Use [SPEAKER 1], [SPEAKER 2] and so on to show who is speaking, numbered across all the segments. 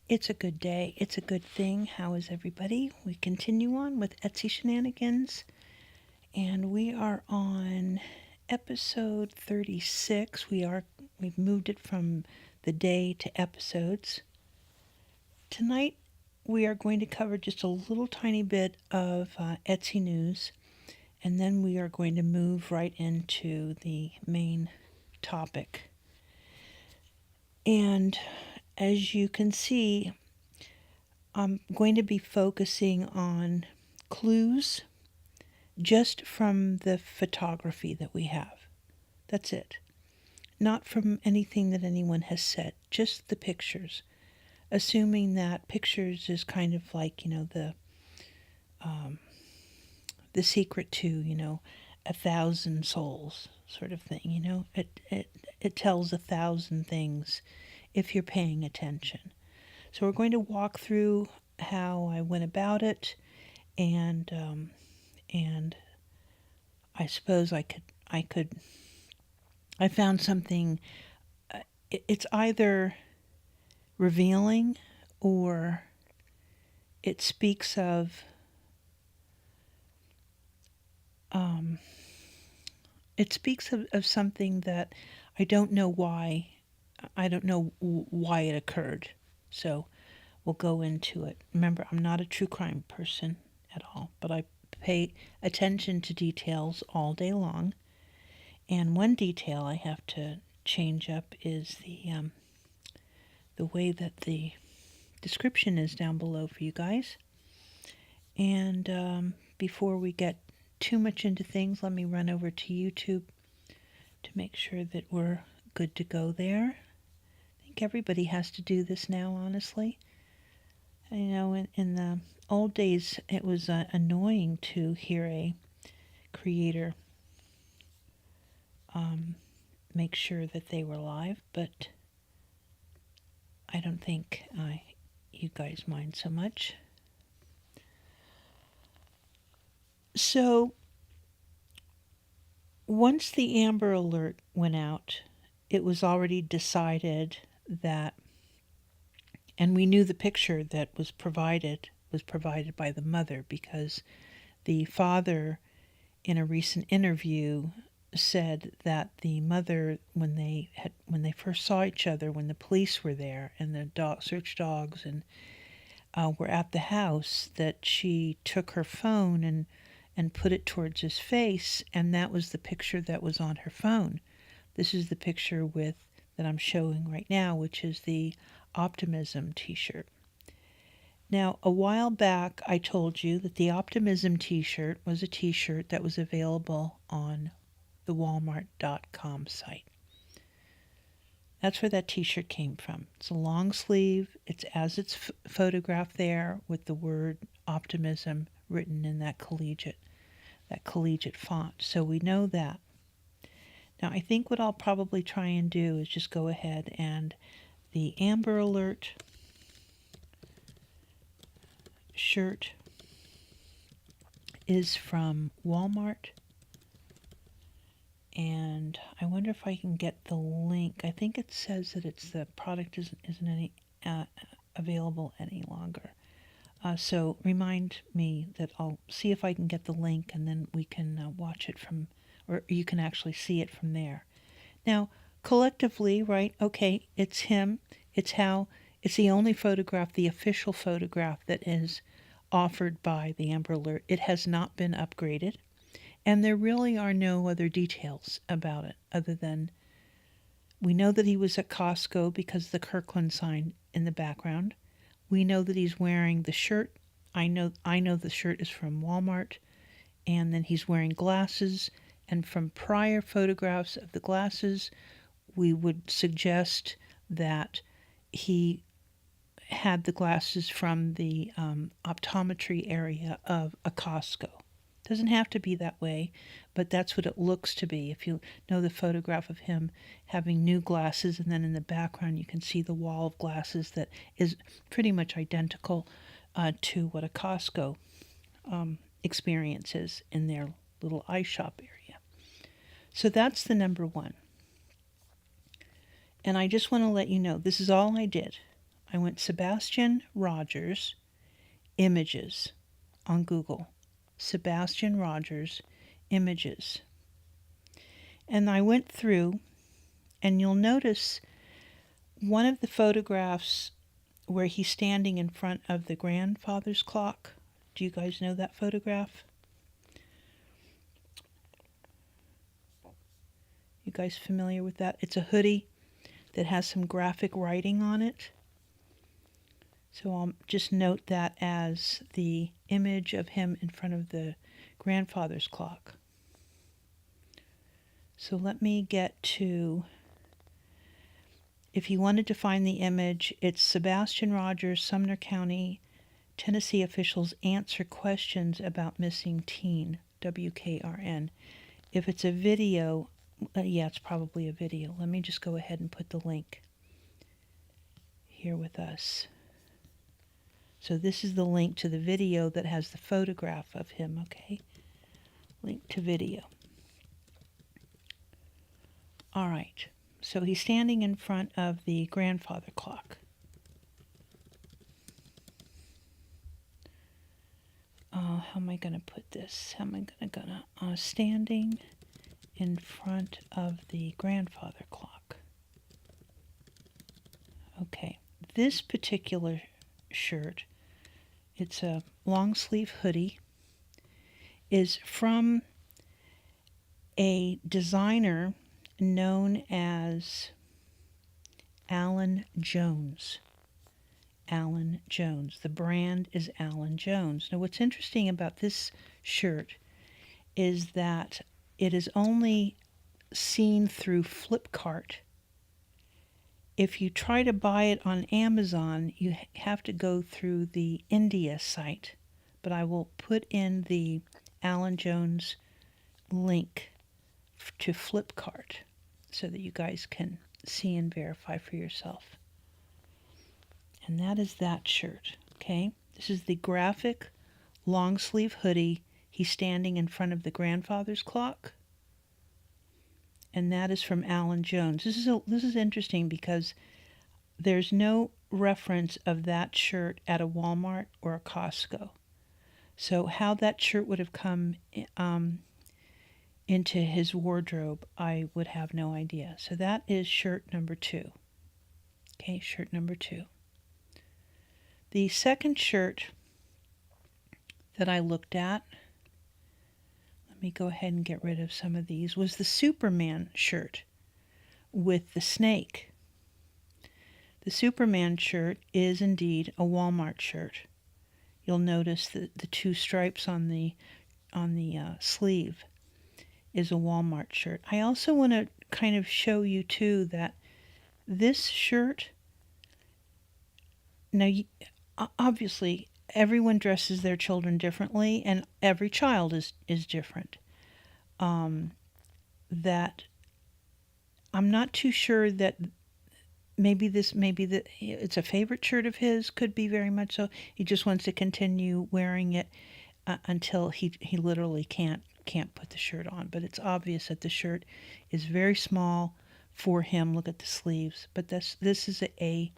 [SPEAKER 1] It's a good day. It's a good thing. How is everybody? We continue on with Etsy Shenanigans, and we are on episode 36. We've moved it from the day to episodes. Tonight we are going to cover just a little tiny bit of Etsy news, and then we are going to move right into the main topic. And as you can see, I'm going to be focusing on clues just from the photography that we have. That's it. Not from anything that anyone has said, just the pictures. Assuming that pictures is kind of like, the secret to, 1,000 souls sort of thing, It tells 1,000 things if you're paying attention. So we're going to walk through how I went about it, and I suppose I found something. It's either revealing or it speaks of something that I don't know why. I don't know why it occurred. So we'll go into it. Remember, I'm not a true crime person at all, but I pay attention to details all day long. And one detail I have to change up is the way that the description is down below for you guys. And before we get too much into things, let me run over to YouTube to make sure that we're good to go there. I think everybody has to do this now, honestly. In the old days, it was annoying to hear a creator make sure that they were live, but I don't think you guys mind so much. So, once the Amber Alert went out, it was already decided that, and we knew the picture that was provided by the mother, because the father, in a recent interview, said that the mother, when they first saw each other, when the police were there and the search dogs and were at the house, that she took her phone and put it towards his face, and that was the picture that was on her phone. This is the picture that I'm showing right now, which is the Optimism t-shirt. Now, a while back, I told you that the Optimism t-shirt was a t-shirt that was available on the Walmart.com site. That's where that t-shirt came from. It's a long sleeve. It's as it's photographed there with the word optimism written in that collegiate font. So we know that. Now, I think what I'll probably try and do is just go ahead and the Amber Alert shirt is from Walmart. And I wonder if I can get the link. I think it says that the product isn't any available any longer. So remind me that I'll see if I can get the link, and then we can watch it from, or you can actually see it from there. Now, collectively, right? Okay, it's him. It's the only photograph, the official photograph that is offered by the Amber Alert. It has not been upgraded. And there really are no other details about it other than we know that he was at Costco because of the Kirkland sign in the background. We know that he's wearing the shirt. I know the shirt is from Walmart, and then he's wearing glasses. And from prior photographs of the glasses, we would suggest that he had the glasses from the optometry area of a Costco. Doesn't have to be that way, but that's what it looks to be. If you know the photograph of him having new glasses, and then in the background you can see the wall of glasses that is pretty much identical to what a Costco experience is in their little eye shop area. So that's the number one. And I just want to let you know, this is all I did. I went Sebastian Rogers images on Google. Sebastian Rogers images. And I went through, and you'll notice one of the photographs where he's standing in front of the grandfather's clock. Do you guys know that photograph? You guys familiar with that? It's a hoodie that has some graphic writing on it. So I'll just note that as the image of him in front of the grandfather's clock. So let me get to, if you wanted to find the image, it's Sebastian Rogers, Sumner County, Tennessee officials answer questions about missing teen, WKRN. If it's a video, yeah, it's probably a video. Let me just go ahead and put the link here with us. So this is the link to the video that has the photograph of him, okay? Link to video. All right, so he's standing in front of the grandfather clock. How am I going to put this? How am I going to standing in front of the grandfather clock. Okay, this particular shirt, it's a long sleeve hoodie, is from a designer known as Alan Jones. Alan Jones. The brand is Alan Jones. Now, what's interesting about this shirt is that it is only seen through Flipkart. If you try to buy it on Amazon, you have to go through the India site. But I will put in the Alan Jones link to Flipkart so that you guys can see and verify for yourself. And that is that shirt, okay? This is the graphic long sleeve hoodie. He's standing in front of the grandfather's clock. And that is from Alan Jones. This is interesting because there's no reference of that shirt at a Walmart or a Costco. So how that shirt would have come into his wardrobe, I would have no idea. So that is shirt number 2. Okay, shirt number 2. The second shirt that I looked at, let me go ahead and get rid of some of these, was the Superman shirt with the snake. The Superman shirt is indeed a Walmart shirt. You'll notice that the 2 stripes on the sleeve is a Walmart shirt. I also want to kind of show you too that this shirt, now obviously everyone dresses their children differently and every child is different. That I'm not too sure that maybe it's a favorite shirt of his, could be very much so. He just wants to continue wearing it until he literally can't put the shirt on. But it's obvious that the shirt is very small for him. Look at the sleeves. But this is a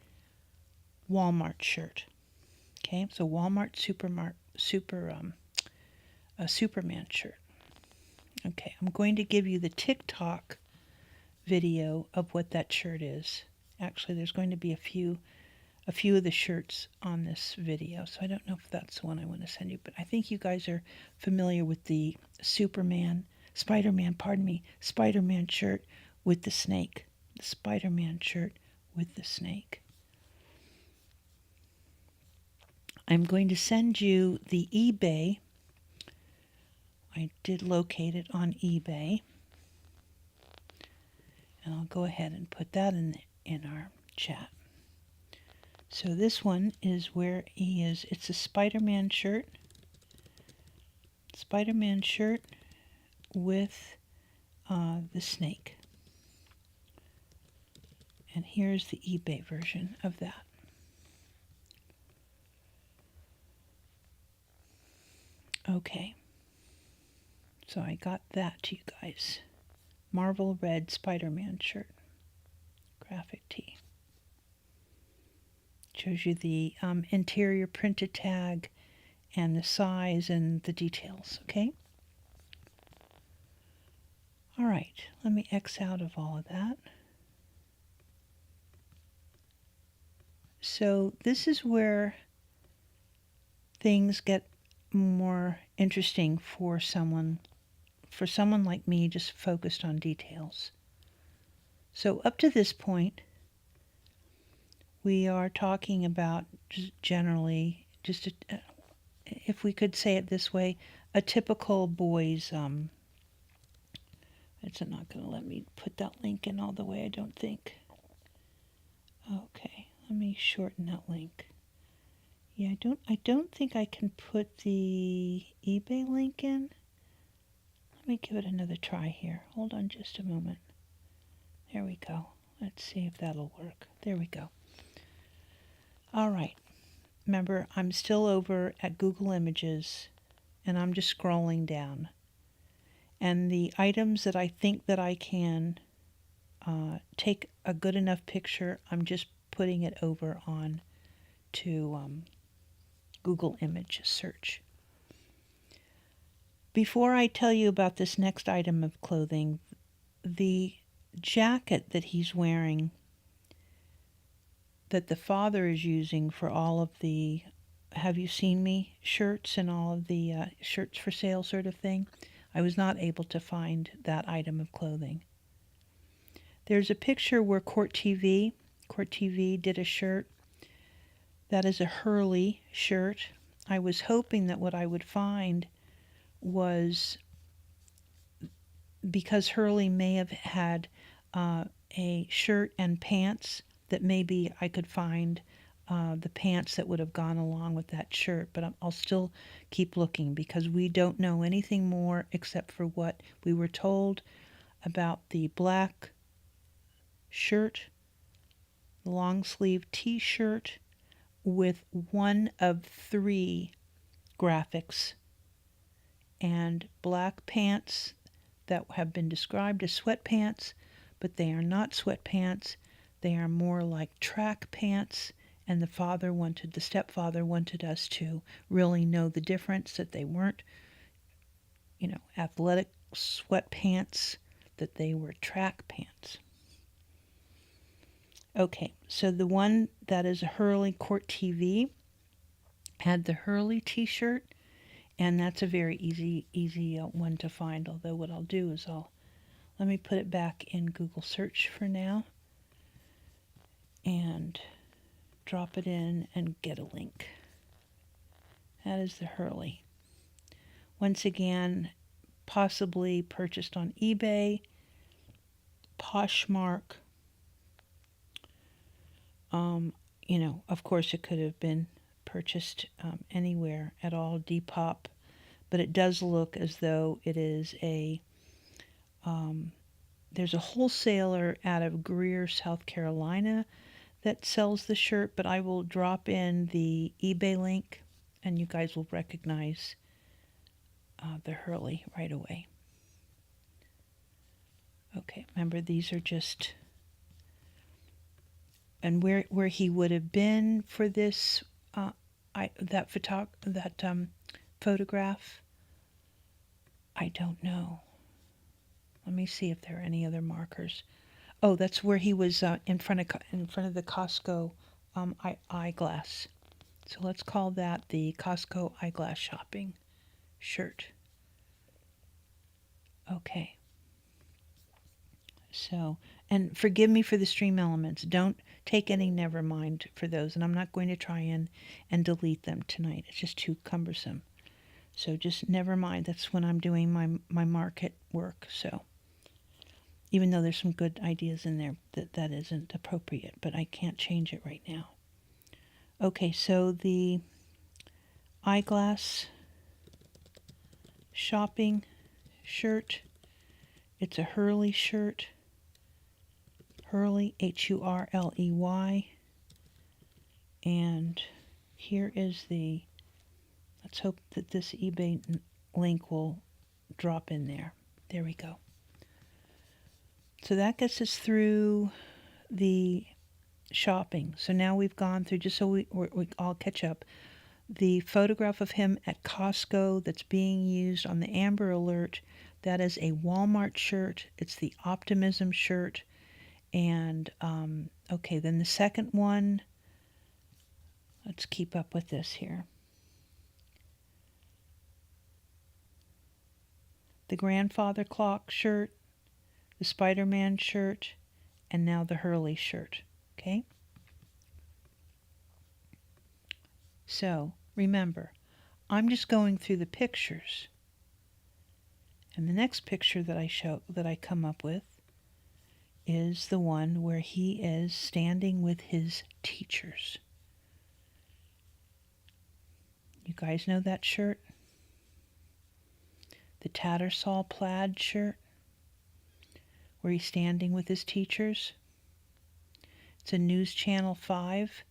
[SPEAKER 1] Walmart shirt. Okay, so Walmart Superman shirt. Okay, I'm going to give you the TikTok video of what that shirt is. Actually, there's going to be a few of the shirts on this video, so I don't know if that's the one I want to send you, but I think you guys are familiar with the Spider-Man shirt with the snake. The Spider-Man shirt with the snake. I'm going to send you the eBay. I did locate it on eBay. And I'll go ahead and put that in our chat. So this one is where he is. It's a Spider-Man shirt. Spider-Man shirt with the snake. And here's the eBay version of that. Okay. So I got that to you guys. Marvel Red Spider-Man shirt. Graphic tee. Shows you the interior printed tag and the size and the details, okay? All right, let me X out of all of that. So this is where things get more interesting for someone like me just focused on details. So up to this point, we are talking about just generally, if we could say it this way, a typical boy's, it's not going to let me put that link in all the way, I don't think. Okay, let me shorten that link. Yeah, I don't think I can put the eBay link in. Let me give it another try here. Hold on just a moment. There we go. Let's see if that'll work. There we go. All right. Remember, I'm still over at Google Images, and I'm just scrolling down. And the items that I think that I can take a good enough picture, I'm just putting it over on to Google Image Search. Before I tell you about this next item of clothing, the jacket that he's wearing, that the father is using for all of the Have You Seen Me shirts and all of the shirts for sale sort of thing, I was not able to find that item of clothing. There's a picture where Court TV did a shirt. That is a Hurley shirt. I was hoping that what I would find was, because Hurley may have had a shirt and pants, that maybe I could find the pants that would have gone along with that shirt, but I'll still keep looking because we don't know anything more except for what we were told about the black shirt, long sleeve t-shirt with one of 3 graphics, and black pants that have been described as sweatpants, but they are not sweatpants. They are more like track pants, and the stepfather wanted us to really know the difference, that they weren't, athletic sweatpants, that they were track pants. Okay, so the one that is a Hurley Court TV had the Hurley t-shirt, and that's a very easy one to find, although what I'll do is let me put it back in Google search for now and drop it in and get a link. That is the Hurley. Once again, possibly purchased on eBay, Poshmark. Of course it could have been purchased anywhere at all, Depop, but it does look as though it is there's a wholesaler out of Greer, South Carolina that sells the shirt, but I will drop in the eBay link and you guys will recognize the Hurley right away. Okay, remember these are just, and where he would have been for this photograph, I don't know. Let me see if there are any other markers. Oh, that's where he was in front of the Costco eyeglass. So let's call that the Costco eyeglass shopping shirt. Okay. So, and forgive me for the stream elements. Don't take any never mind for those, and I'm not going to try and delete them tonight. It's just too cumbersome. So just never mind. That's when I'm doing my market work. So even though there's some good ideas in there, that isn't appropriate, but I can't change it right now. Okay, so the eyeglass shopping shirt, it's a Hurley shirt. Hurley, Hurley, and here is let's hope that this eBay link will drop in there. There we go. So that gets us through the shopping. So now we've gone through, just so we all catch up, the photograph of him at Costco that's being used on the Amber Alert. That is a Walmart shirt. It's the Optimism shirt. And, okay, then the second one, let's keep up with this here. The grandfather clock shirt, the Spider-Man shirt, and now the Hurley shirt. Okay? So, remember, I'm just going through the pictures. And the next picture that I come up with is the one where he is standing with his teachers. You guys know that shirt? The Tattersall plaid shirt, where he's standing with his teachers. It's a News Channel 5.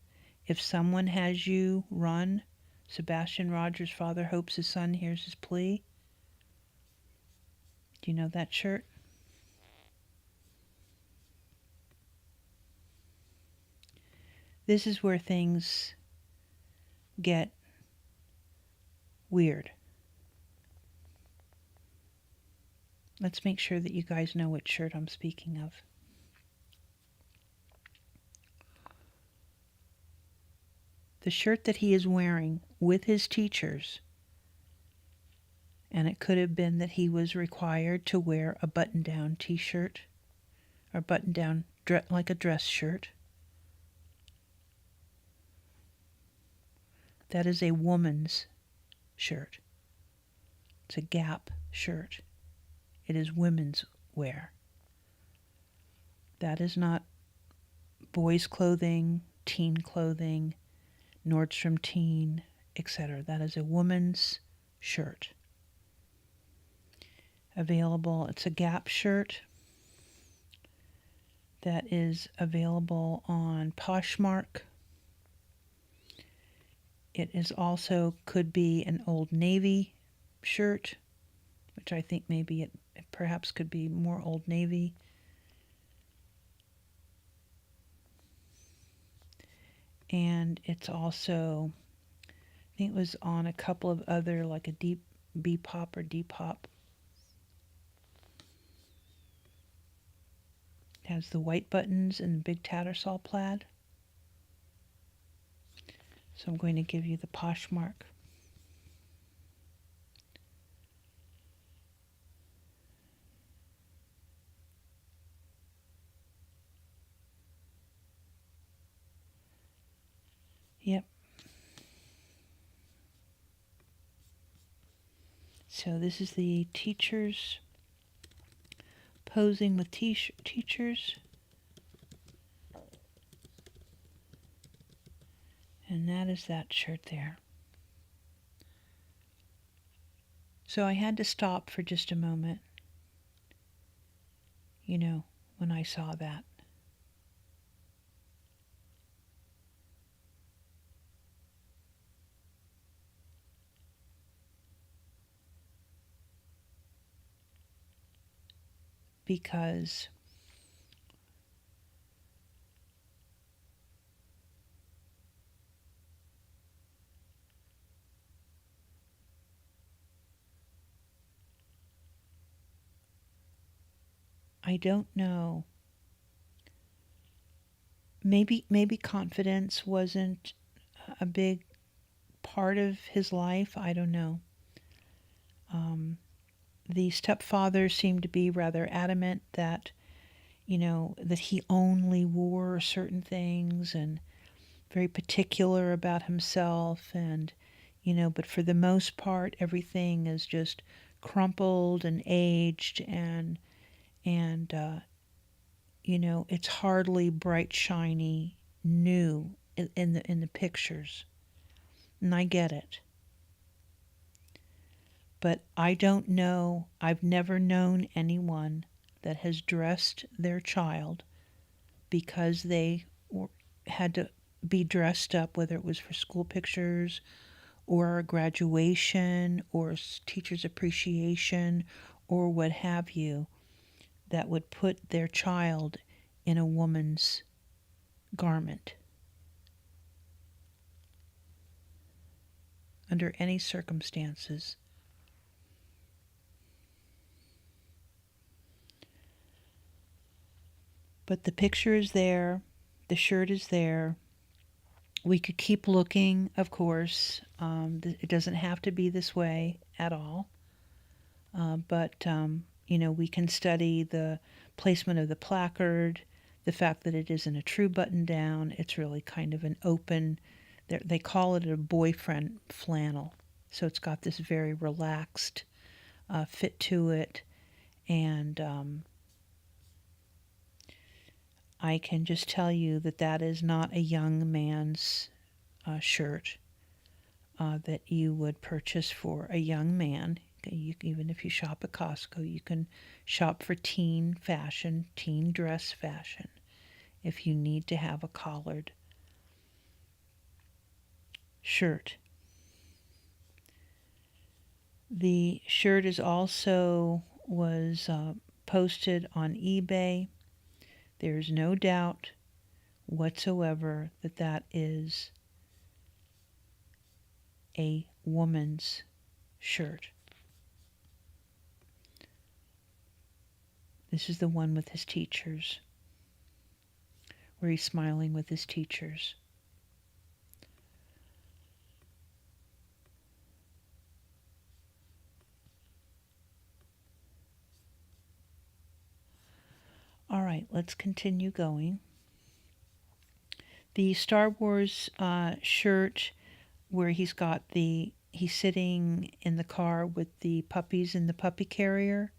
[SPEAKER 1] If someone has you, run. Sebastian Rogers' father hopes his son hears his plea. Do you know that shirt? This is where things get weird. Let's make sure that you guys know what shirt I'm speaking of. The shirt that he is wearing with his teachers, and it could have been that he was required to wear a button-down t-shirt or button-down like a dress shirt. That is a woman's shirt. It's a Gap shirt. It is women's wear. That is not boys' clothing, teen clothing, Nordstrom Teen, etc. That is a woman's shirt. Available, it's a Gap shirt that is available on Poshmark. It is also could be an Old Navy shirt, which I think maybe it perhaps could be more Old Navy. And it's also, I think it was on a couple of other, like a deep B-pop or D-pop. It has the white buttons and the big Tattersall plaid. So I'm going to give you the Poshmark. Yep. So this is the teachers posing with teachers. And that is that shirt there. So I had to stop for just a moment, when I saw that. Because I don't know. Maybe confidence wasn't a big part of his life. I don't know. The stepfather seemed to be rather adamant that, that he only wore certain things and very particular about himself. And, but for the most part, everything is just crumpled and aged and it's hardly bright, shiny, new in the pictures. And I get it. But I don't know, I've never known anyone that has dressed their child because they had to be dressed up, whether it was for school pictures or graduation or teacher's appreciation or what have you, that would put their child in a woman's garment under any circumstances. But the picture is there, the shirt is there. We could keep looking, of course. It doesn't have to be this way at all. But we can study the placement of the placard, the fact that it isn't a true button down. It's really kind of an open, they call it a boyfriend flannel. So it's got this very relaxed fit to it. And I can just tell you that that is not a young man's shirt that you would purchase for a young man. Even if you shop at Costco, you can shop for teen fashion, teen dress fashion, if you need to have a collared shirt. The shirt is also was posted on eBay. There's no doubt whatsoever that that is a woman's shirt. This is the one with his teachers, where he's smiling with his teachers. All right, let's continue going. The Star Wars shirt, where he's sitting in the car with the puppies in the puppy carrier.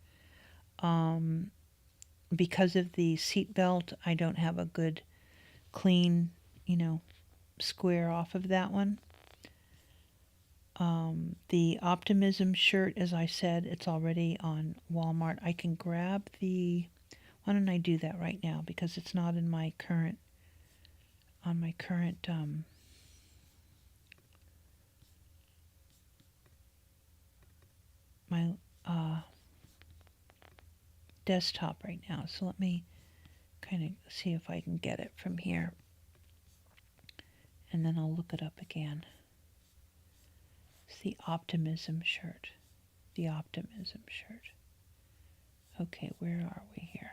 [SPEAKER 1] Because of the seat belt, I don't have a good, clean, square off of that one. The Optimism shirt, as I said, it's already on Walmart. I can grab why don't I do that right now, because it's not in my current, my desktop right now. So let me kind of see if I can get it from here, and then I'll look it up again. It's the Optimism shirt. The Optimism shirt. Okay, where are we here?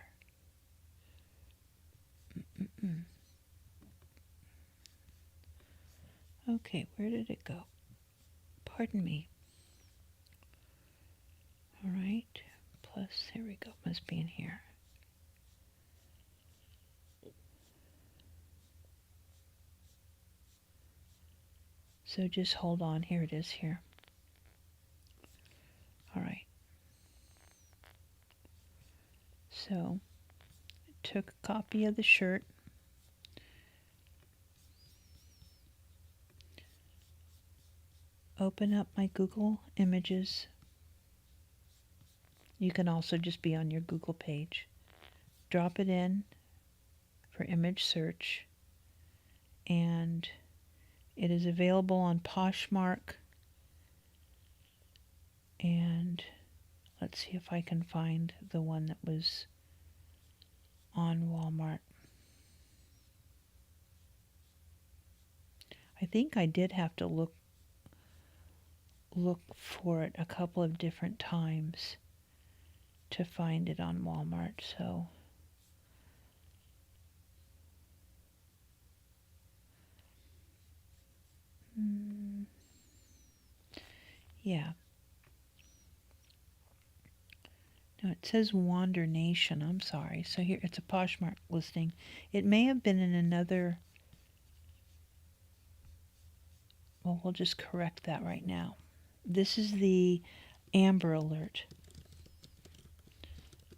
[SPEAKER 1] Okay, where did it go? Pardon me. All right, plus, here we go, must be in here. So just hold on, here it is here. All right. So, I took a copy of the shirt. Open up my Google Images. You can also just be on your Google page. Drop it in for image search, and it is available on Poshmark, and let's see if I can find the one that was on Walmart. I think I did have to look for it a couple of different times to find it on Walmart, so yeah. No, it says Wander Nation. I'm sorry. So here, it's a Poshmark listing. It may have been in another. Well, we'll just correct that right now. This is the Amber Alert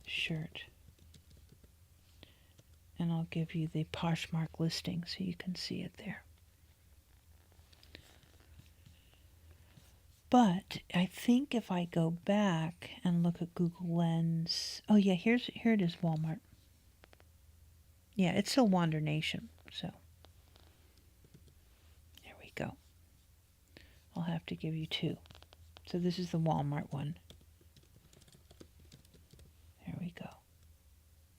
[SPEAKER 1] shirt. And I'll give you the Poshmark listing so you can see it there. But I think if I go back and look at Google Lens, oh yeah, here it is, Walmart. Yeah, it's still Wander Nation, so there we go. I'll have to give you two. So this is the Walmart one. There we go.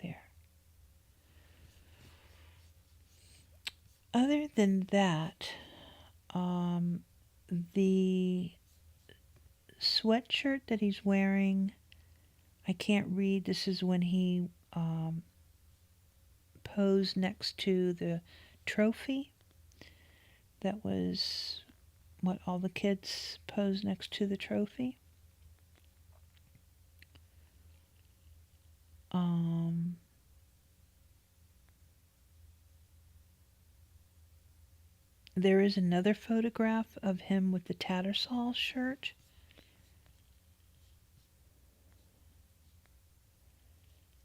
[SPEAKER 1] There. than that, the sweatshirt that he's wearing, I can't read. This is when he posed next to the trophy. That was what all the kids posed next to the trophy. There is another photograph of him with the Tattersall shirt.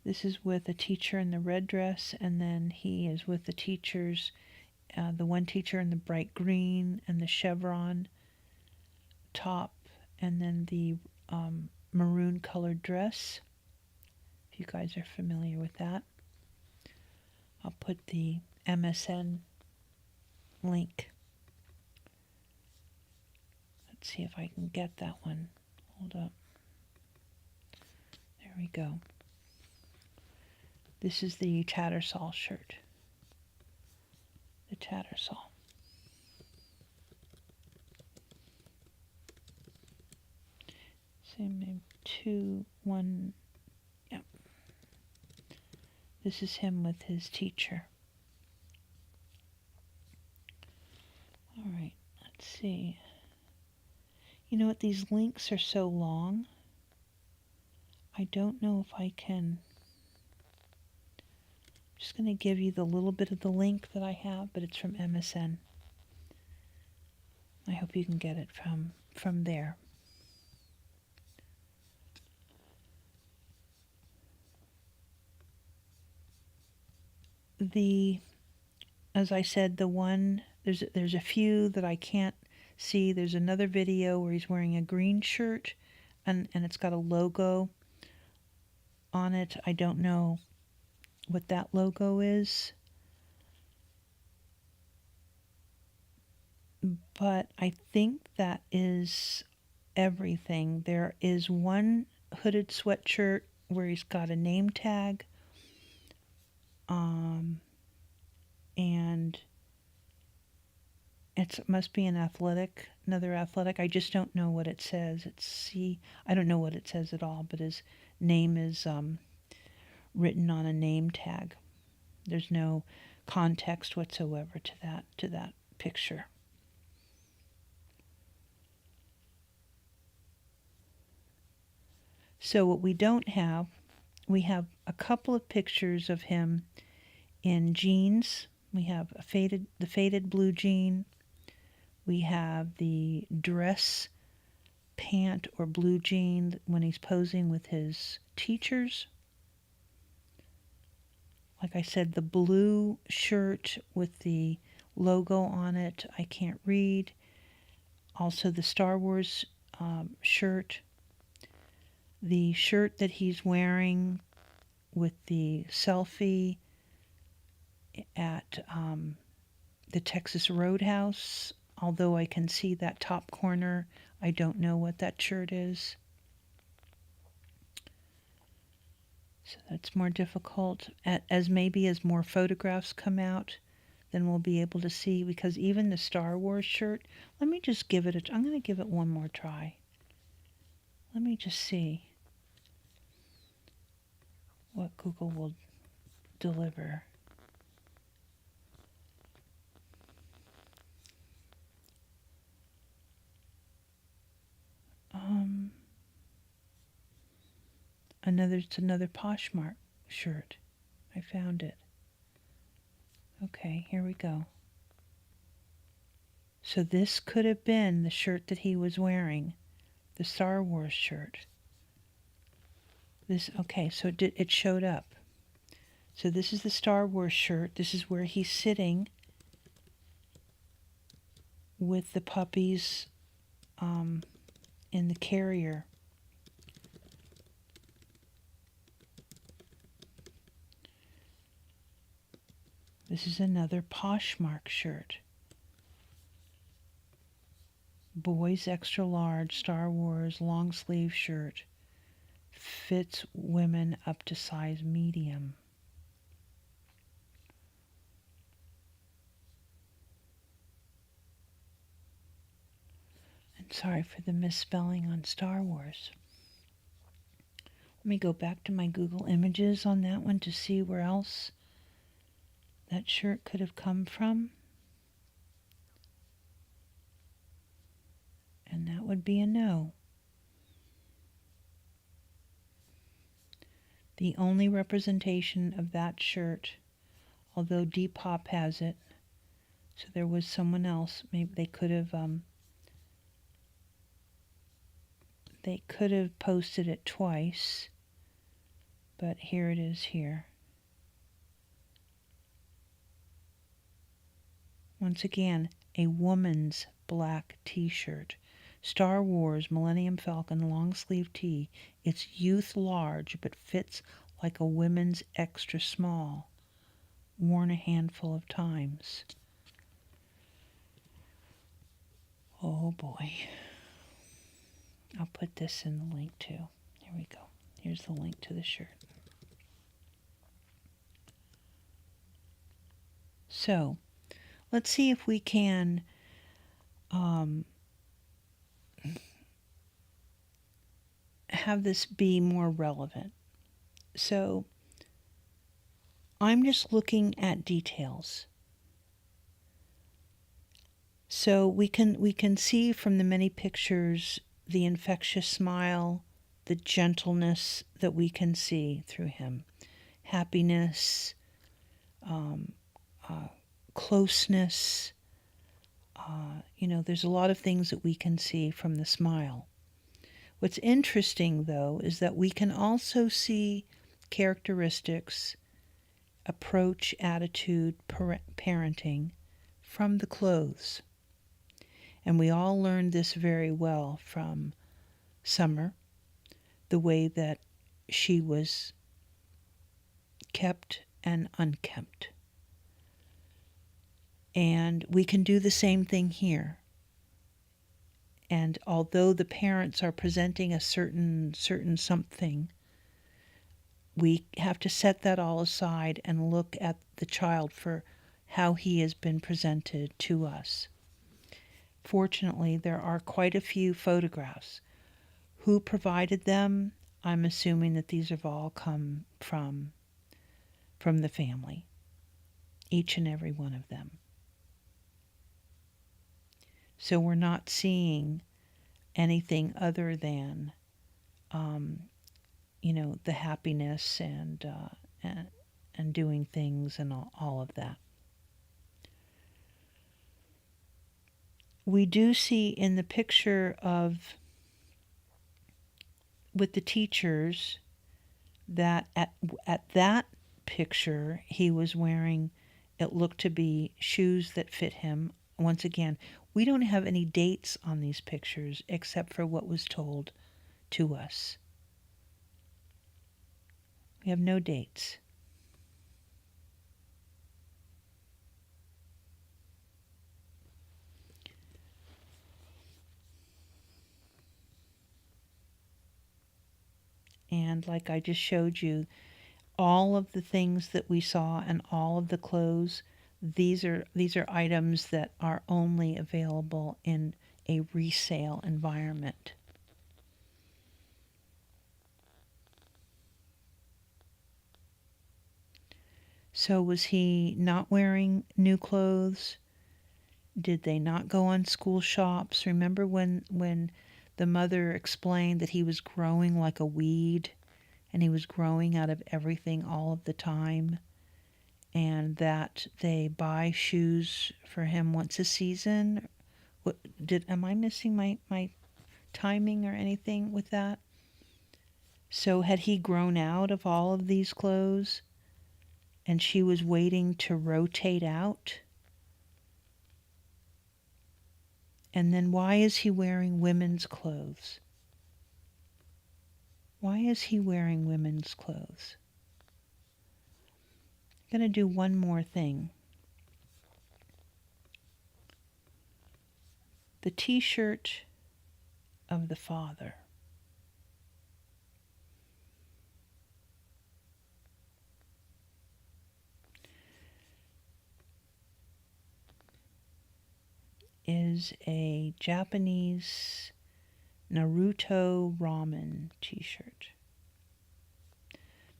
[SPEAKER 1] This is with a teacher in the red dress, and then he is with the teachers, the one teacher in the bright green and the chevron top, and then the maroon colored dress, if you guys are familiar with that. I'll put the MSN link. Let's see if I can get that one. Hold up. There we go. This is the Tattersall shirt. The Tattersall. Same name. 2, 1. Yep. This is him with his teacher. All right. Let's see. You know what? These links are so long. I don't know if I can. I'm just going to give you the little bit of the link that I have, but it's from MSN. I hope you can get it from there. As I said, the one, there's a few that I can't see. There's another video where he's wearing a green shirt and it's got a logo on it. I don't know what that logo is, but I think that is everything. There is one hooded sweatshirt where he's got a name tag, and it must be another athletic. I just don't know what it says. I don't know what it says at all, but his name is written on a name tag. There's no context whatsoever to that picture. So what we don't have, we have a couple of pictures of him in jeans. We have the faded blue jean. We have the dress pant or blue jean when he's posing with his teachers. Like I said, the blue shirt with the logo on it, I can't read. Also the Star Wars shirt. The shirt that he's wearing with the selfie at the Texas Roadhouse. Although I can see that top corner, I don't know what that shirt is. So that's more difficult. As more photographs come out, then we'll be able to see, because even the Star Wars shirt, let me just give it I'm going to give it one more try. Let me just see what Google will deliver. It's another Poshmark shirt. I found it. Okay, here we go. So this could have been the shirt that he was wearing, the Star Wars shirt. Okay, so it showed up. So this is the Star Wars shirt. This is where he's sitting with the puppies in the carrier. This is another Poshmark shirt. Boys extra large Star Wars long sleeve shirt. Fits women up to size medium. Sorry for the misspelling on Star Wars. Let me go back to my Google Images on that one to see where else that shirt could have come from. And that would be a no. The only representation of that shirt, although Depop has it, so there was someone else. Maybe they could have posted it twice, but here it is here. Once again, a woman's black t-shirt. Star Wars Millennium Falcon long sleeve tee. It's youth large but fits like a women's extra small. Worn a handful of times. Oh boy. I'll put this in the link too. Here we go. Here's the link to the shirt. So, let's see if we can have this be more relevant. So, I'm just looking at details. So we can see from the many pictures the infectious smile, the gentleness that we can see through him, happiness, closeness. There's a lot of things that we can see from the smile. What's interesting, though, is that we can also see characteristics, approach, attitude, parenting from the clothes. And we all learned this very well from Summer, the way that she was kept and unkempt. And we can do the same thing here. And although the parents are presenting a certain something, we have to set that all aside and look at the child for how he has been presented to us. Fortunately, there are quite a few photographs. Who provided them? I'm assuming that these have all come from the family, each and every one of them. So we're not seeing anything other than, the happiness and doing things and all of that. We do see in the picture with the teachers that at that picture he was wearing, it looked to be shoes that fit him. Once again, we don't have any dates on these pictures except for what was told to us. We have no dates. And like I just showed you, all of the things that we saw and all of the clothes, these are items that are only available in a resale environment. So was he not wearing new clothes? Did they not go on school shops? Remember when the mother explained that he was growing like a weed and he was growing out of everything all of the time, and that they buy shoes for him once a season? Am I missing my timing or anything with that? So had he grown out of all of these clothes and she was waiting to rotate out? And then why is he wearing women's clothes? Why is he wearing women's clothes? I'm going to do one more thing. The t-shirt of the father. is a Japanese Naruto ramen t-shirt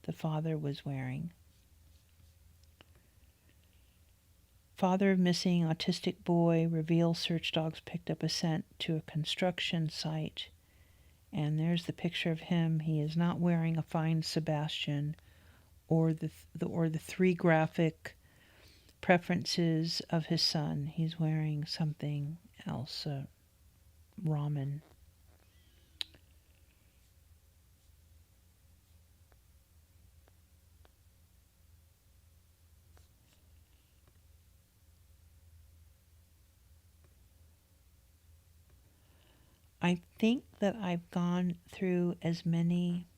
[SPEAKER 1] the father was wearing. Father of missing autistic boy reveals search dogs picked up a scent to a construction site. And there's the picture of him. He is not wearing a fine Sebastian or the three graphic preferences of his son. He's wearing something else, ramen. I think that I've gone through as many.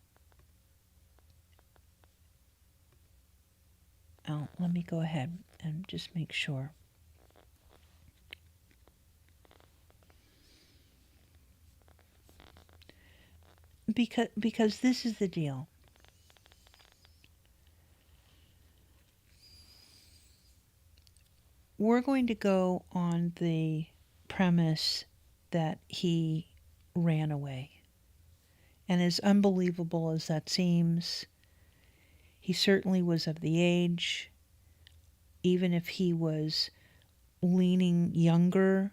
[SPEAKER 1] Oh, let me go ahead and just make sure. Because this is the deal. We're going to go on the premise that he ran away. And as unbelievable as that seems, he certainly was of the age. Even if he was leaning younger,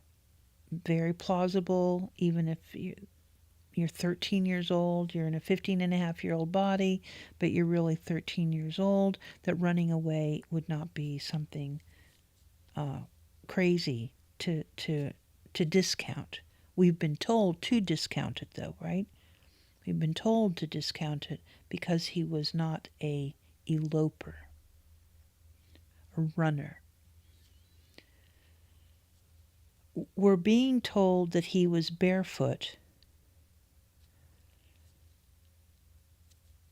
[SPEAKER 1] very plausible. Even if you're 13 years old, you're in a 15-and-a-half-year-old body, but you're really 13 years old, that running away would not be something crazy to discount. We've been told to discount it, though, right? We've been told to discount it because he was not a eloper, a runner. We're being told that he was barefoot.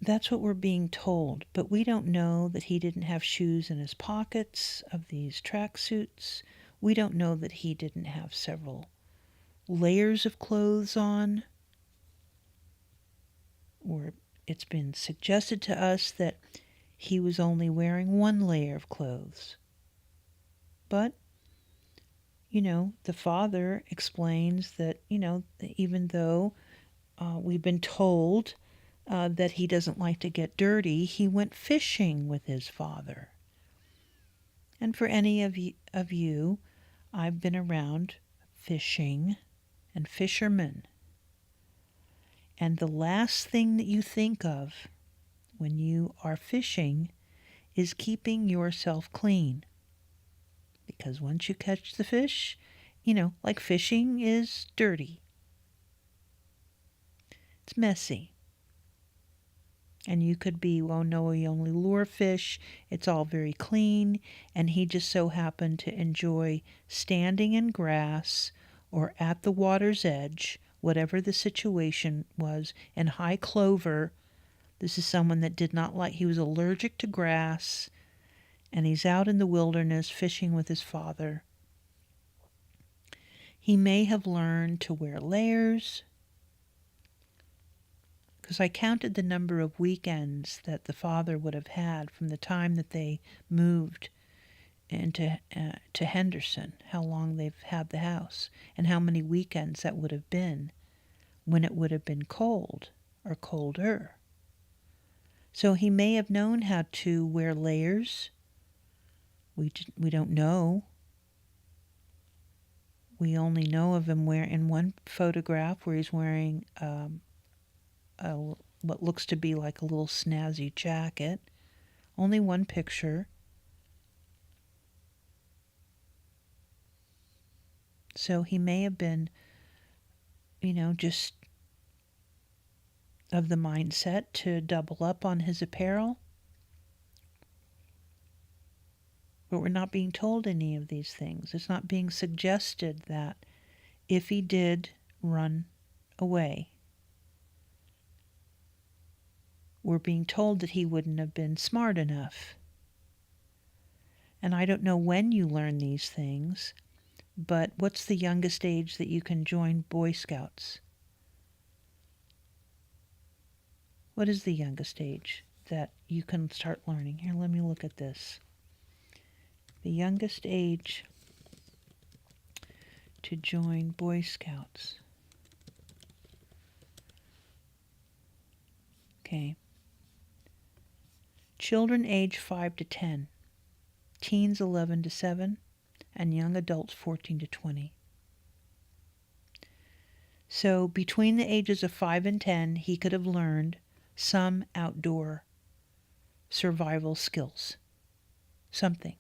[SPEAKER 1] That's what we're being told, but we don't know that he didn't have shoes in his pockets of these tracksuits. We don't know that he didn't have several layers of clothes on. Or it's been suggested to us that he was only wearing one layer of clothes. But, the father explains that, even though we've been told that he doesn't like to get dirty, he went fishing with his father. And for any of you, I've been around fishing and fishermen. And the last thing that you think of when you are fishing is keeping yourself clean. Because once you catch the fish, like fishing is dirty. It's messy. And you could be, well, no, you only lure fish. It's all very clean. And he just so happened to enjoy standing in grass or at the water's edge, whatever the situation was, in high clover. This is someone that did not like, he was allergic to grass. And he's out in the wilderness fishing with his father. He may have learned to wear layers, because I counted the number of weekends that the father would have had from the time that they moved into to Henderson, how long they've had the house, and how many weekends that would have been when it would have been cold or colder. So he may have known how to wear layers. We don't know. We only know of him in one photograph where he's wearing what looks to be like a little snazzy jacket. Only one picture. So he may have been, just of the mindset to double up on his apparel. But we're not being told any of these things. It's not being suggested that if he did run away, we're being told that he wouldn't have been smart enough. And I don't know when you learn these things, but what's the youngest age that you can join Boy Scouts? What is the youngest age that you can start learning? Here, let me look at this. The youngest age to join Boy Scouts. Okay. Children age 5 to 10, teens 11 to 7, and young adults 14 to 20. So between the ages of 5 and 10, he could have learned some outdoor survival skills. Something.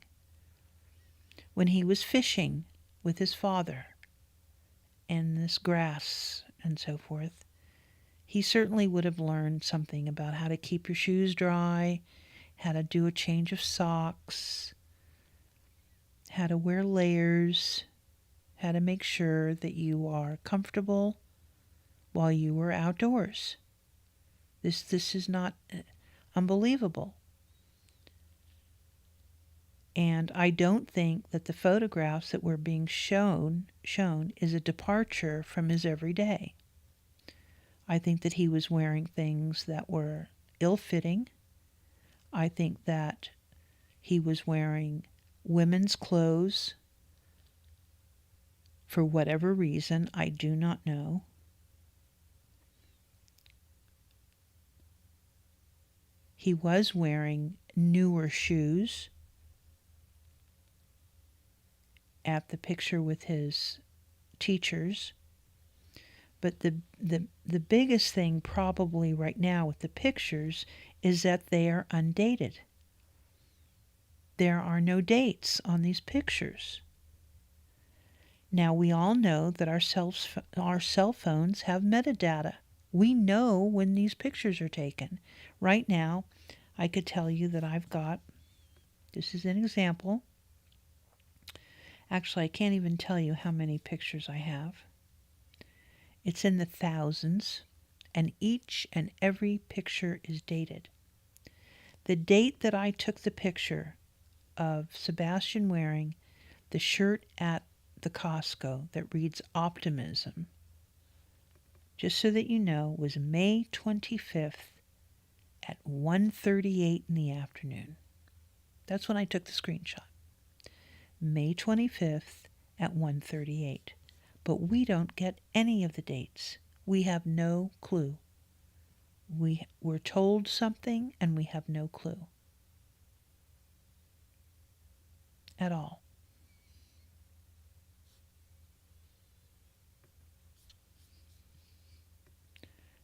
[SPEAKER 1] When he was fishing with his father in this grass and so forth, he certainly would have learned something about how to keep your shoes dry, how to do a change of socks, how to wear layers, how to make sure that you are comfortable while you are outdoors. This is not unbelievable. And I don't think that the photographs that were being shown is a departure from his everyday. I think that he was wearing things that were ill-fitting. I think that he was wearing women's clothes for whatever reason. I do not know. He was wearing newer shoes at the picture with his teachers. But the biggest thing probably right now with the pictures is that they are undated. There are no dates on these pictures. Now, we all know that our cell phones have metadata. We know when these pictures are taken. Right now, I could tell you that I've got, this is an example. Actually, I can't even tell you how many pictures I have. It's in the thousands, and each and every picture is dated. The date that I took the picture of Sebastian wearing the shirt at the Costco that reads optimism, just so that you know, was May 25th at 1:38 in the afternoon. That's when I took the screenshot. May 25th at 1:38. But we don't get any of the dates. We have no clue. We're told something and we have no clue at all.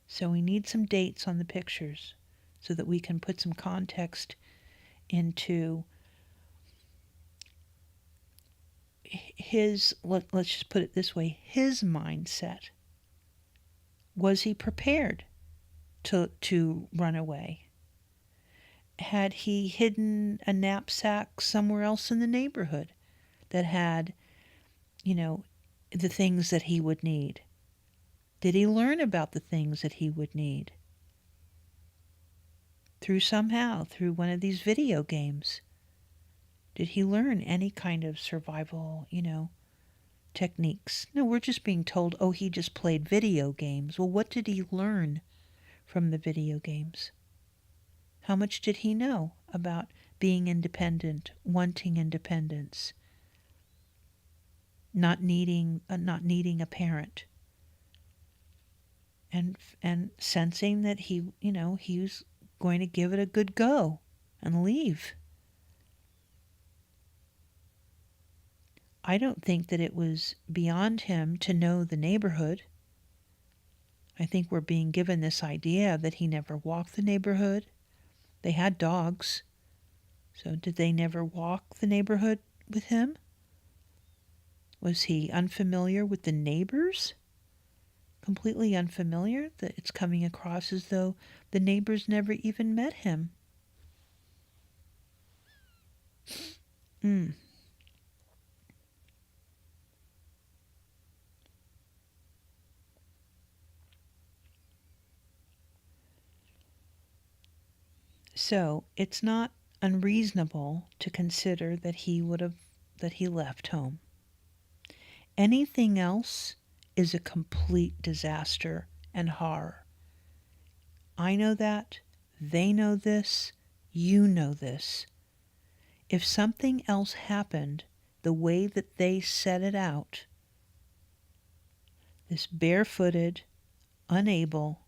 [SPEAKER 1] So we need some dates on the pictures so that we can put some context into his, let's just put it this way, his mindset. Was he prepared to run away? Had he hidden a knapsack somewhere else in the neighborhood that had, the things that he would need? Did he learn about the things that he would need? Through one of these video games. Did he learn any kind of survival, techniques? No, we're just being told, oh, he just played video games. Well, what did he learn from the video games? How much did he know about being independent, wanting independence, not needing a parent, and sensing that he was going to give it a good go and leave? I don't think that it was beyond him to know the neighborhood. I think we're being given this idea that he never walked the neighborhood. They had dogs. So did they never walk the neighborhood with him? Was he unfamiliar with the neighbors? Completely unfamiliar? That it's coming across as though the neighbors never even met him. So it's not unreasonable to consider that he left home. Anything else is a complete disaster and horror. I know that. They know this. You know this. If something else happened the way that they set it out, this barefooted, unable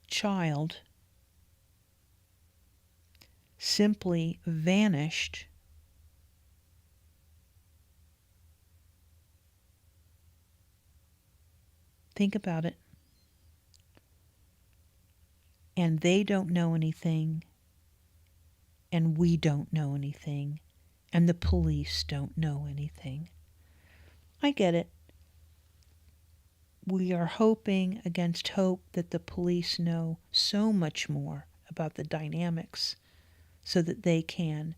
[SPEAKER 1] child simply vanished Think about it. And they don't know anything, and we don't know anything, and the police don't know anything. I get it. We are hoping against hope that the police know so much more about the dynamics so that they can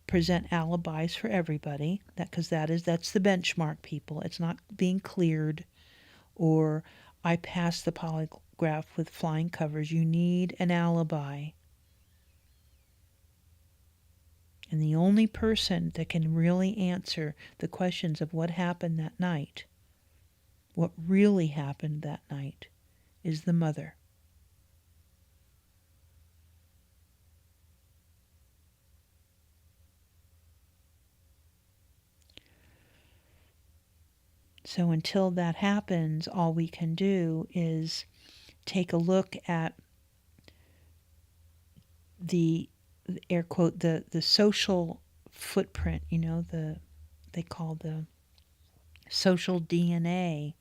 [SPEAKER 1] present alibis for everybody. Because that's the benchmark, people. It's not being cleared or I passed the polygraph with flying covers. You need an alibi. And the only person that can really answer the questions of what happened that night, what really happened that night, is the mother. So until that happens, all we can do is take a look at the air quote the social footprint, they call the social DNA,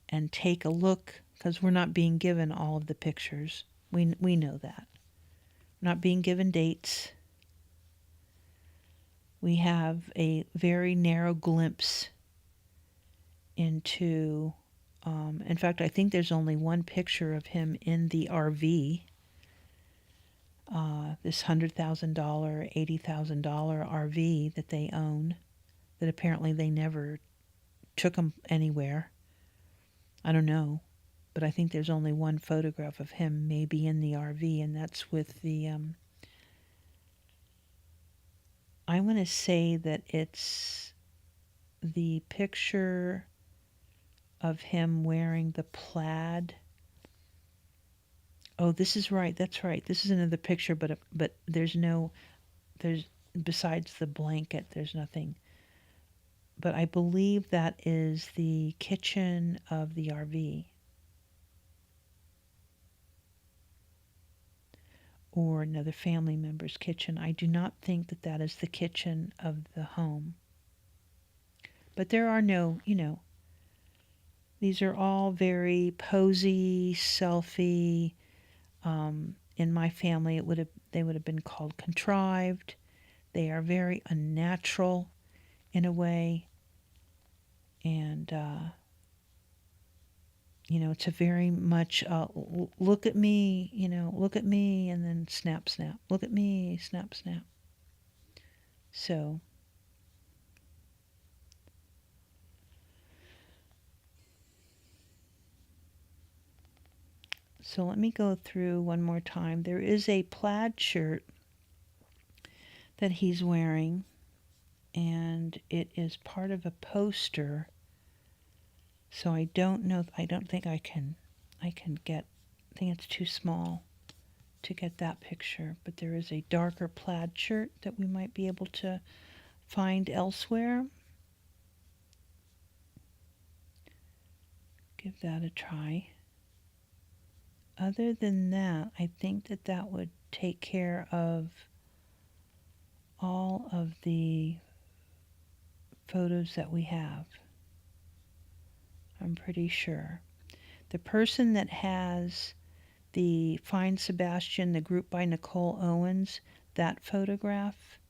[SPEAKER 1] and take a look, because we're not being given all of the pictures. We know that. We're not being given dates. We have a very narrow glimpse into, in fact, I think there's only one picture of him in the RV, this $100,000, $80,000 RV that they own, that apparently they never took him anywhere. I don't know, but I think there's only one photograph of him maybe in the RV, and that's with the, I want to say that it's the picture of him wearing the plaid. Oh, this is right. That's right. This is another picture, but there's besides the blanket, there's nothing. But I believe that is the kitchen of the RV. Or another family member's kitchen. I do not think that that is the kitchen of the home. But there are no, these are all very posy, selfie. In my family, they would have been called contrived. They are very unnatural in a way. And, it's a very much, look at me, look at me, and then snap, snap. Look at me, snap, snap. So let me go through one more time. There is a plaid shirt that he's wearing, and it is part of a poster. So I don't know. I don't think I can get. I think it's too small to get that picture. But there is a darker plaid shirt that we might be able to find elsewhere. Give that a try. Other than that, I think that would take care of all of the photos that we have. I'm pretty sure. The person that has the Find Sebastian, the group by Nicole Owens, that photograph,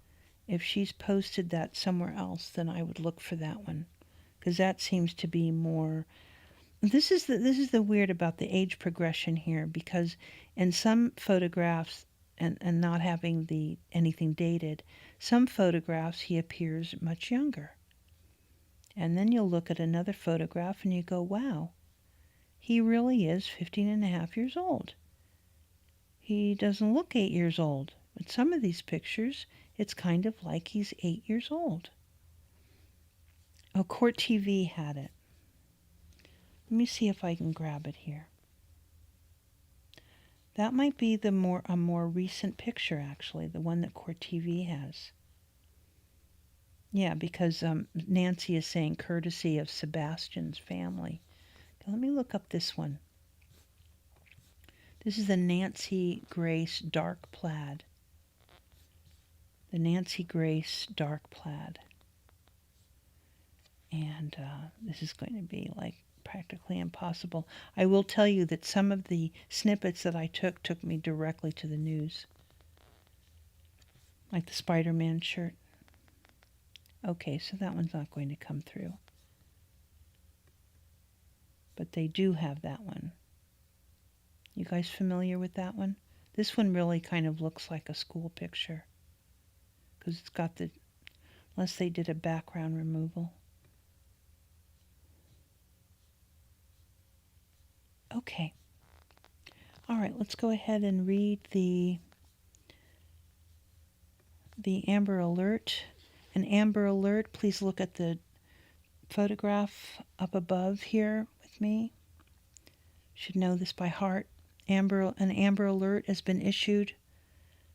[SPEAKER 1] if she's posted that somewhere else, then I would look for that one, because that seems to be more. This is the weird about the age progression here, because in some photographs, and not having anything dated, some photographs he appears much younger. And then you'll look at another photograph and you go, wow, he really is 15 and a half years old. He doesn't look 8 years old. But some of these pictures, it's kind of like he's 8 years old. Oh, Court TV had it. Let me see if I can grab it here. That might be a more recent picture, actually, the one that Court TV has. Yeah, because Nancy is saying courtesy of Sebastian's family. Now, let me look up this one. This is the Nancy Grace dark plaid. The Nancy Grace dark plaid. And this is going to be like practically impossible. I will tell you that some of the snippets that I took me directly to the news. Like the Spider-Man shirt. Okay, so that one's not going to come through. But they do have that one. You guys familiar with that one? This one really kind of looks like a school picture. Because it's got the, unless they did a background removal. Okay. All right, let's go ahead and read the Amber Alert. An Amber Alert, please look at the photograph up above here with me. Should know this by heart. An Amber Alert has been issued.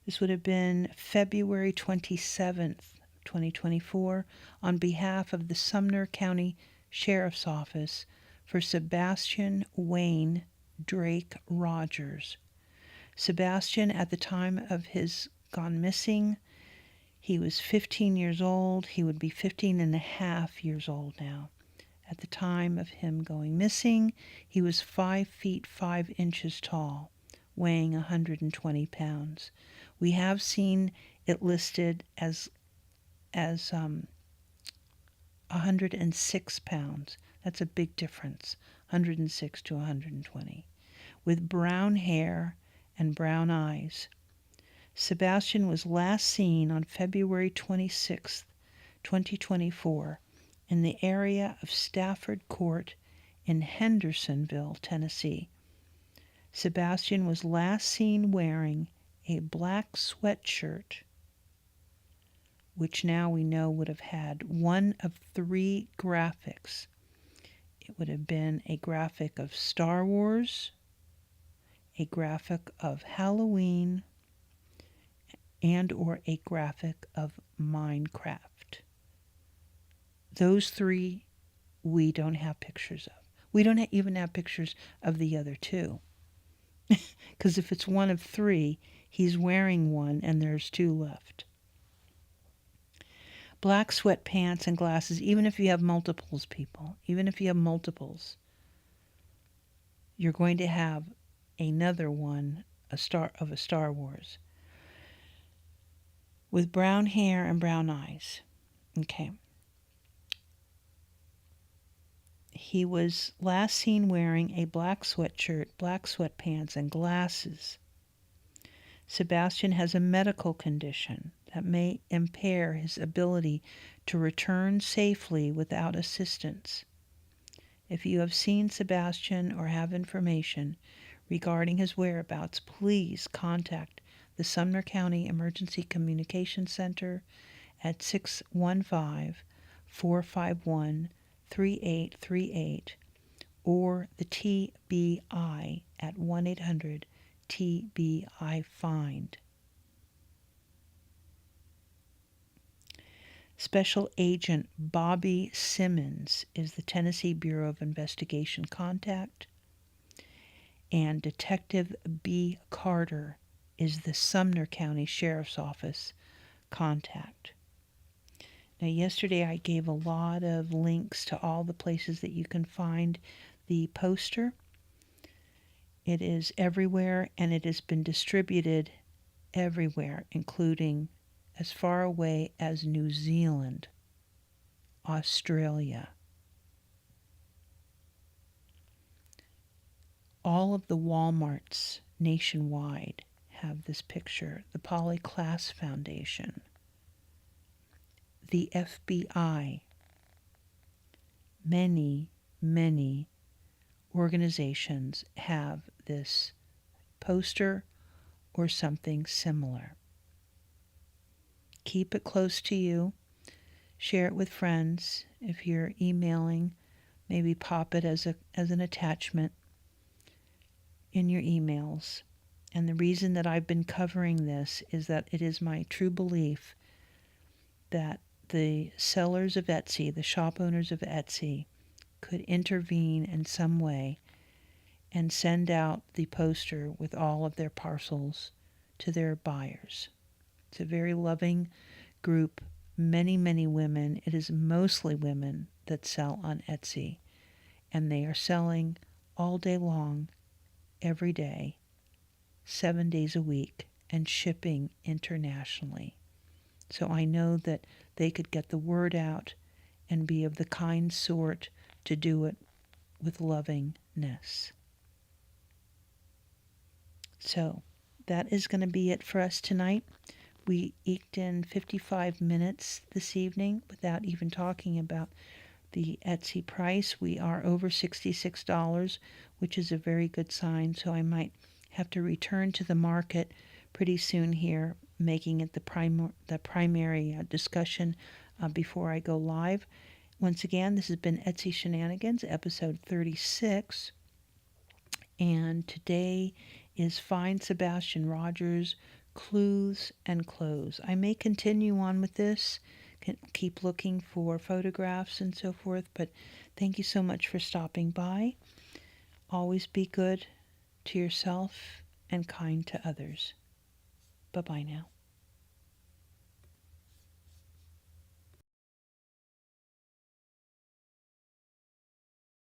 [SPEAKER 1] This would have been February 27th, 2024, on behalf of the Sumner County Sheriff's Office for Sebastian Wayne Drake Rogers. Sebastian, at the time of his gone missing, he was 15 years old. He would be 15 and a half years old now. At the time of him going missing, he was 5 feet 5 inches tall, weighing 120 pounds. We have seen it listed as 106 pounds. That's a big difference, 106 to 120. With brown hair and brown eyes. Sebastian was last seen on February 26, 2024, in the area of Stafford Court in Hendersonville, Tennessee. Sebastian was last seen wearing a black sweatshirt, which now we know would have had one of 3 graphics. It would have been a graphic of Star Wars, a graphic of Halloween, and or a graphic of Minecraft. Those 3 we don't have pictures of. We don't even have pictures of the other 2. Because if it's one of 3, he's wearing one and there's 2 left. Black sweatpants and glasses, even if you have multiples, people, even if you have multiples, you're going to have another one, a Star Wars. With brown hair and brown eyes. Okay. He was last seen wearing a black sweatshirt, black sweatpants, and glasses. Sebastian has a medical condition that may impair his ability to return safely without assistance. If you have seen Sebastian or have information regarding his whereabouts, please contact the Sumner County Emergency Communications Center at 615-451-3838 or the TBI at 1-800-TBI-FIND. Special Agent Bobby Simmons is the Tennessee Bureau of Investigation contact, and Detective B. Carter is the Sumner County Sheriff's Office contact. Now, yesterday I gave a lot of links to all the places that you can find the poster. It is everywhere, and it has been distributed everywhere, including as far away as New Zealand, Australia. All of the Walmarts nationwide have this picture. The Polly Klaas Foundation, the FBI, many, many organizations have this poster or something similar. Keep it close to you. Share it with friends. If you're emailing, maybe pop it as an attachment in your emails. And the reason that I've been covering this is that it is my true belief that the sellers of Etsy, the shop owners of Etsy, could intervene in some way and send out the poster with all of their parcels to their buyers. It's a very loving group, many, many women. It is mostly women that sell on Etsy, and they are selling all day long, every day, 7 days a week, and shipping internationally. So I know that they could get the word out and be of the kind sort to do it with lovingness. So that is going to be it for us tonight. We eked in 55 minutes this evening without even talking about the Etsy price. We are over $66, which is a very good sign, so I might have to return to the market pretty soon here, making it the primary discussion before I go live. Once again, this has been Etsy Shenanigans, episode 36, and today is Find Sebastian Rogers, Clues and Clothes. I may continue on with this, keep looking for photographs and so forth, but thank you so much for stopping by. Always be good to yourself and kind to others. Bye-bye now.